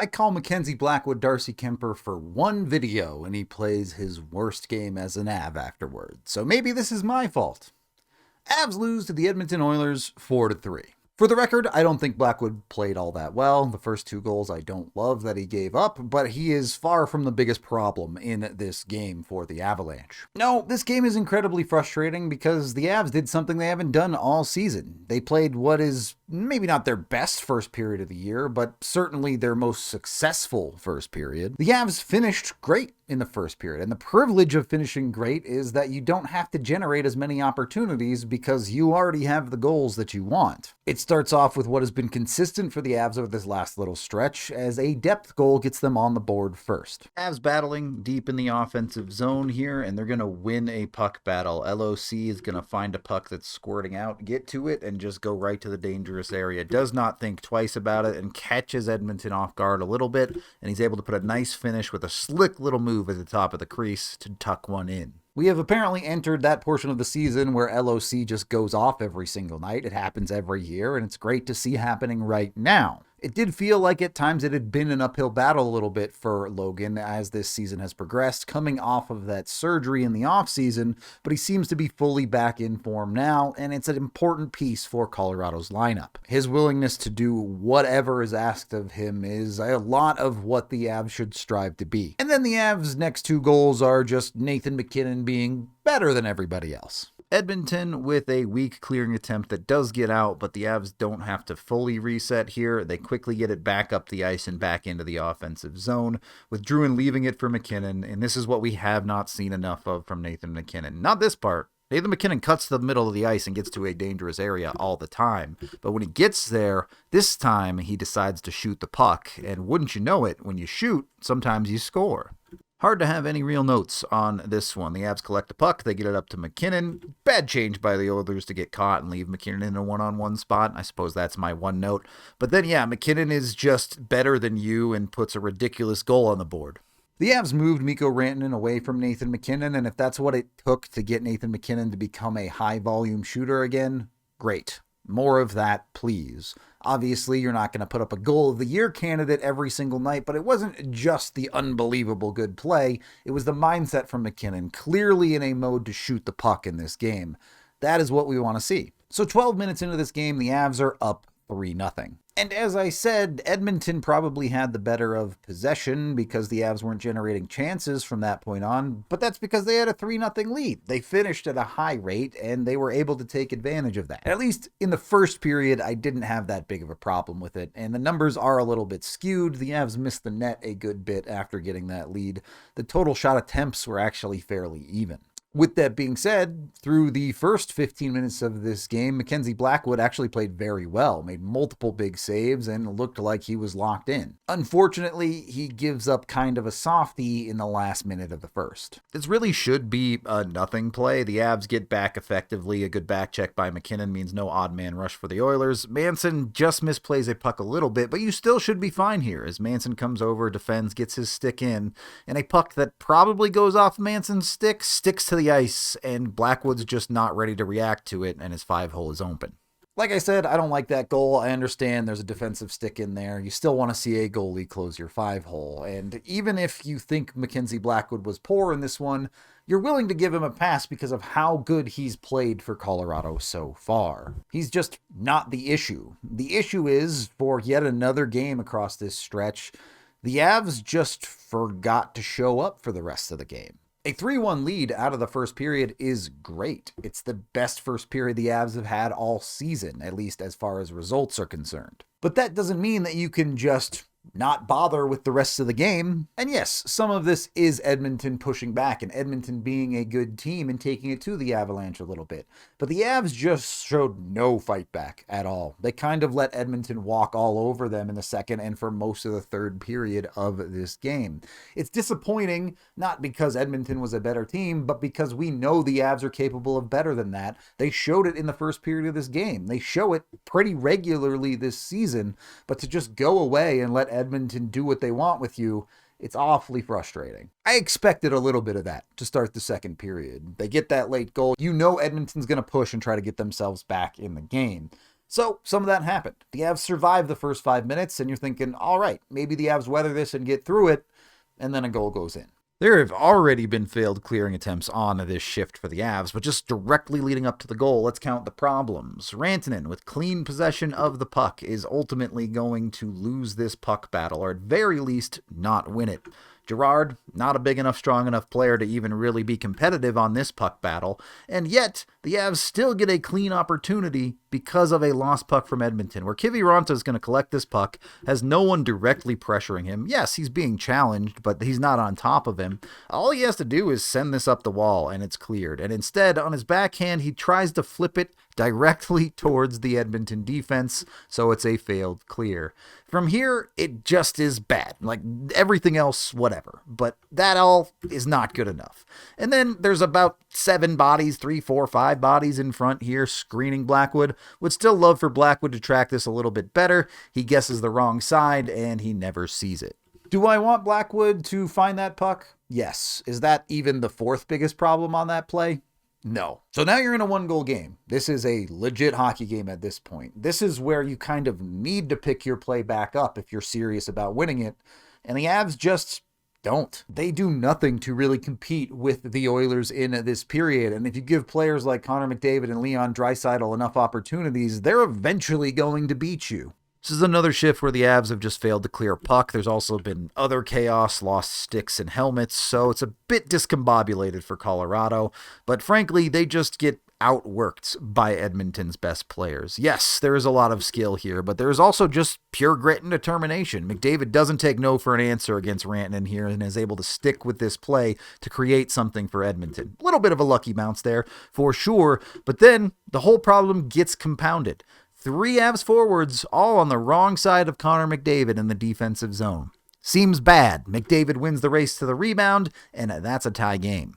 I call Mackenzie Blackwood Darcy Kemper for one video and he plays his worst game as an Av afterward. So maybe this is my fault. Avs lose to the Edmonton Oilers 4-3. For the record, I don't think Blackwood played all that well. The first 2 goals I don't love that he gave up, but he is far from the biggest problem in this game for the Avalanche. No, this game is incredibly frustrating because the Avs did something they haven't done all season. They played what is maybe not their best first period of the year, but certainly their most successful first period. The Avs finished great in the first period, and the privilege of finishing great is that you don't have to generate as many opportunities because you already have the goals that you want. It starts off with what has been consistent for the Avs over this last little stretch, as a depth goal gets them on the board first. Avs battling deep in the offensive zone here, and they're going to win a puck battle. LOC is going to find a puck that's squirting out, get to it, and just go right to the dangerous area. Does not think twice about it and catches Edmonton off guard a little bit, and he's able to put a nice finish with a slick little move at the top of the crease to tuck one in. We have apparently entered that portion of the season where LOC just goes off every single night. It happens every year, and it's great to see happening right now. It did feel like at times it had been an uphill battle a little bit for Logan as this season has progressed, coming off of that surgery in the offseason, but he seems to be fully back in form now, and it's an important piece for Colorado's lineup. His willingness to do whatever is asked of him is a lot of what the Avs should strive to be. And then the Avs' next 2 goals are just Nathan MacKinnon being better than everybody else. Edmonton with a weak clearing attempt that does get out, but the Avs don't have to fully reset here. They quickly get it back up the ice and back into the offensive zone, with Druin leaving it for MacKinnon, and this is what we have not seen enough of from Nathan MacKinnon. Not this part. Nathan MacKinnon cuts the middle of the ice and gets to a dangerous area all the time, but when he gets there, this time he decides to shoot the puck, and wouldn't you know it, when you shoot, sometimes you score. Hard to have any real notes on this one. The Avs collect the puck. They get it up to MacKinnon. Bad change by the Oilers to get caught and leave MacKinnon in a one-on-one spot. I suppose that's my one note. But then, yeah, MacKinnon is just better than you and puts a ridiculous goal on the board. The Avs moved Mikko Rantanen away from Nathan MacKinnon, and if that's what it took to get Nathan MacKinnon to become a high-volume shooter again, great. More of that, please. Obviously, you're not going to put up a goal of the year candidate every single night, but it wasn't just the unbelievable good play. It was the mindset from MacKinnon, clearly in a mode to shoot the puck in this game. That is what we want to see. So 12 minutes into this game, the Avs are up 3-0. And as I said, Edmonton probably had the better of possession because the Avs weren't generating chances from that point on, but that's because they had a 3-0 lead. They finished at a high rate, and they were able to take advantage of that. At least in the first period, I didn't have that big of a problem with it, and the numbers are a little bit skewed. The Avs missed the net a good bit after getting that lead. The total shot attempts were actually fairly even. With that being said, through the first 15 minutes of this game, Mackenzie Blackwood actually played very well, made multiple big saves, and looked like he was locked in. Unfortunately, he gives up kind of a softie in the last minute of the first. This really should be a nothing play. The Avs get back effectively. A good back check by MacKinnon means no odd man rush for the Oilers. Manson just misplays a puck a little bit, but you still should be fine here as Manson comes over, defends, gets his stick in, and a puck that probably goes off Manson's stick sticks to the ice, and Blackwood's just not ready to react to it, and his 5-hole is open. Like I said, I don't like that goal. I understand there's a defensive stick in there. You still want to see a goalie close your 5-hole, and even if you think Mackenzie Blackwood was poor in this one, you're willing to give him a pass because of how good he's played for Colorado so far. He's just not the issue. The issue is, for yet another game across this stretch, the Avs just forgot to show up for the rest of the game. A 3-1 lead out of the first period is great. It's the best first period the Avs have had all season, at least as far as results are concerned. But that doesn't mean that you can just not bother with the rest of the game. And yes, some of this is Edmonton pushing back and Edmonton being a good team and taking it to the Avalanche a little bit. But the Avs just showed no fight back at all. They kind of let Edmonton walk all over them in the second and for most of the third period of this game. It's disappointing, not because Edmonton was a better team, but because we know the Avs are capable of better than that. They showed it in the first period of this game. They show it pretty regularly this season, but to just go away and let Edmonton do what they want with you, it's awfully frustrating. I expected a little bit of that to start the second period. They get that late goal. You know Edmonton's going to push and try to get themselves back in the game. So some of that happened. The Avs survived the first 5 minutes, and you're thinking, all right, maybe the Avs weather this and get through it, and then a goal goes in. There have already been failed clearing attempts on this shift for the Avs, but just directly leading up to the goal, let's count the problems. Rantanen, with clean possession of the puck, is ultimately going to lose this puck battle, or at very least, not win it. Girard, not a big enough, strong enough player to even really be competitive on this puck battle, and yet the Avs still get a clean opportunity because of a lost puck from Edmonton, where Kiviranta is going to collect this puck, has no one directly pressuring him. Yes, he's being challenged, but he's not on top of him. All he has to do is send this up the wall, and it's cleared. And instead, on his backhand, he tries to flip it directly towards the Edmonton defense, so it's a failed clear. From here, it just is bad. Like, everything else, whatever. But that all is not good enough. And then there's about 7 bodies, 3, 4, 5 bodies in front here screening Blackwood. Would still love for Blackwood to track this a little bit better. He guesses the wrong side, and he never sees it. Do I want Blackwood to find that puck? Yes. Is that even the 4th biggest problem on that play? No. So now you're in a 1-goal game. This is a legit hockey game at this point. This is where you kind of need to pick your play back up if you're serious about winning it. And the Avs just don't. They do nothing to really compete with the Oilers in this period. And if you give players like Connor McDavid and Leon Draisaitl enough opportunities, they're eventually going to beat you. This is another shift where the Avs have just failed to clear a puck. There's also been other chaos, lost sticks and helmets, so it's a bit discombobulated for Colorado. But frankly, they just get outworked by Edmonton's best players. Yes, there is a lot of skill here, but there is also just pure grit and determination. McDavid doesn't take no for an answer against Rantanen here and is able to stick with this play to create something for Edmonton. A little bit of a lucky bounce there, for sure, but then the whole problem gets compounded. 3 Avs forwards, all on the wrong side of Connor McDavid in the defensive zone. Seems bad. McDavid wins the race to the rebound, and that's a tie game.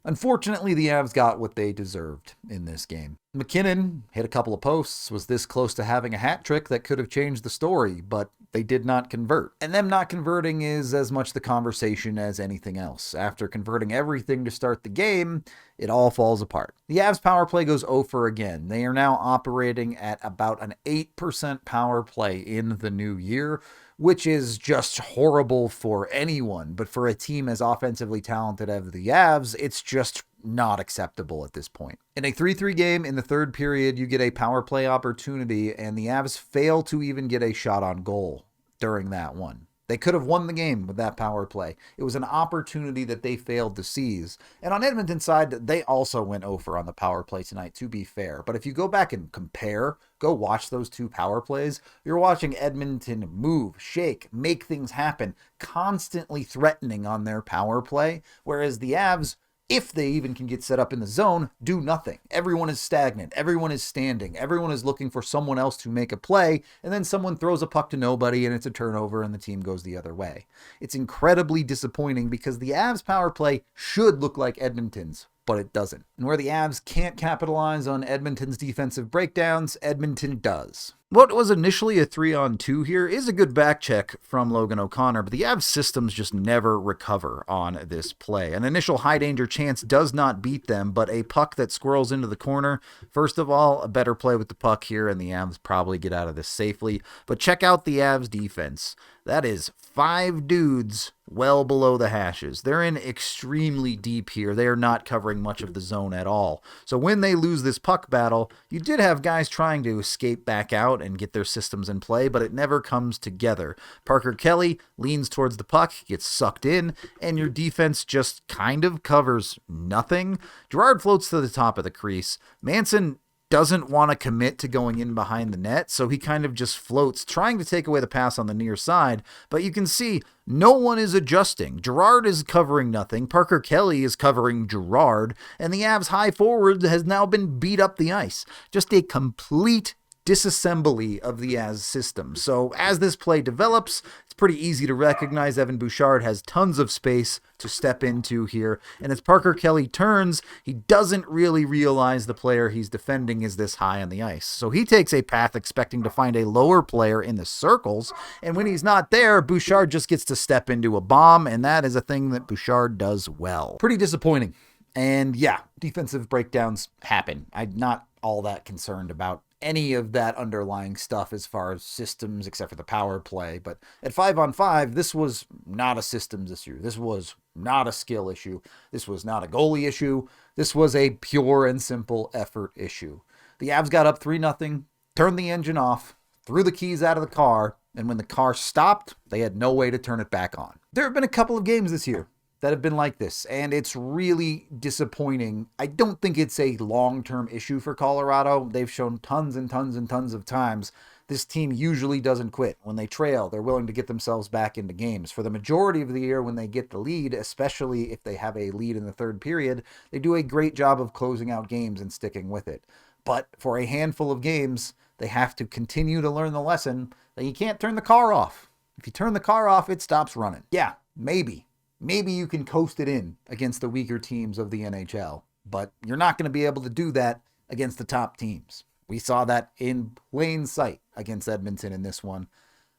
Unfortunately, the Avs got what they deserved in this game. MacKinnon hit a couple of posts, was this close to having a hat trick that could have changed the story, but they did not convert. And them not converting is as much the conversation as anything else. After converting everything to start the game, it all falls apart. The Avs power play goes 0 for again. They are now operating at about an 8% power play in the new year, which is just horrible for anyone. But for a team as offensively talented as the Avs, it's just not acceptable at this point. In a 3-3 game in the third period, you get a power play opportunity, and the Avs fail to even get a shot on goal during that one. They could have won the game with that power play. It was an opportunity that they failed to seize. And on Edmonton's side, they also went over on the power play tonight, to be fair. But if you go back and compare, go watch those 2 power plays, you're watching Edmonton move, shake, make things happen, constantly threatening on their power play, whereas the Avs, if they even can get set up in the zone, do nothing. Everyone is stagnant. Everyone is standing. Everyone is looking for someone else to make a play, and then someone throws a puck to nobody, and it's a turnover, and the team goes the other way. It's incredibly disappointing because the Avs power play should look like Edmonton's, but it doesn't. And where the Avs can't capitalize on Edmonton's defensive breakdowns, Edmonton does. What was initially a 3-on-2 here is a good back check from Logan O'Connor, but the Avs systems just never recover on this play. An initial high danger chance does not beat them, but a puck that squirrels into the corner, first of all, a better play with the puck here, and the Avs probably get out of this safely. But check out the Avs defense. That is 5 dudes well below the hashes. They're in extremely deep here. They are not covering much of the zone at all. So when they lose this puck battle, you did have guys trying to escape back out and get their systems in play, but it never comes together. Parker Kelly leans towards the puck, gets sucked in, and your defense just kind of covers nothing. Girard floats to the top of the crease. Manson doesn't want to commit to going in behind the net, so he kind of just floats, trying to take away the pass on the near side, but you can see no one is adjusting. Girard is covering nothing, Parker Kelly is covering Girard, and the Avs high forward has now been beat up the ice. Just a complete disassembly of the Avs system. So as this play develops, it's pretty easy to recognize Evan Bouchard has tons of space to step into here. And as Parker Kelly turns, he doesn't really realize the player he's defending is this high on the ice. So he takes a path expecting to find a lower player in the circles. And when he's not there, Bouchard just gets to step into a bomb. And that is a thing that Bouchard does well. Pretty disappointing. And yeah, defensive breakdowns happen. I'm not all that concerned about any of that underlying stuff as far as systems, except for the power play. But at 5-on-5, this was not a systems issue. This was not a skill issue. This was not a goalie issue. This was a pure and simple effort issue. The Avs got up 3-0, turned the engine off, threw the keys out of the car, and when the car stopped, they had no way to turn it back on. There have been a couple of games this year that have been like this, and it's really disappointing. I don't think it's a long-term issue for Colorado. They've shown tons and tons and tons of times this team usually doesn't quit. When they trail, they're willing to get themselves back into games. For the majority of the year, when they get the lead, especially if they have a lead in the third period, they do a great job of closing out games and sticking with it. But for a handful of games, they have to continue to learn the lesson that you can't turn the car off. If you turn the car off, it stops running. Yeah, maybe you can coast it in against the weaker teams of the NHL, but you're not going to be able to do that against the top teams. We saw that in plain sight against Edmonton in this one.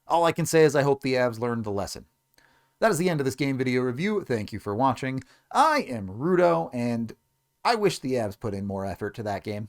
All I can say is I hope the Avs learned the lesson. That is the end of this game video review. Thank you for watching. I am Rudo, and I wish the Avs put in more effort to that game.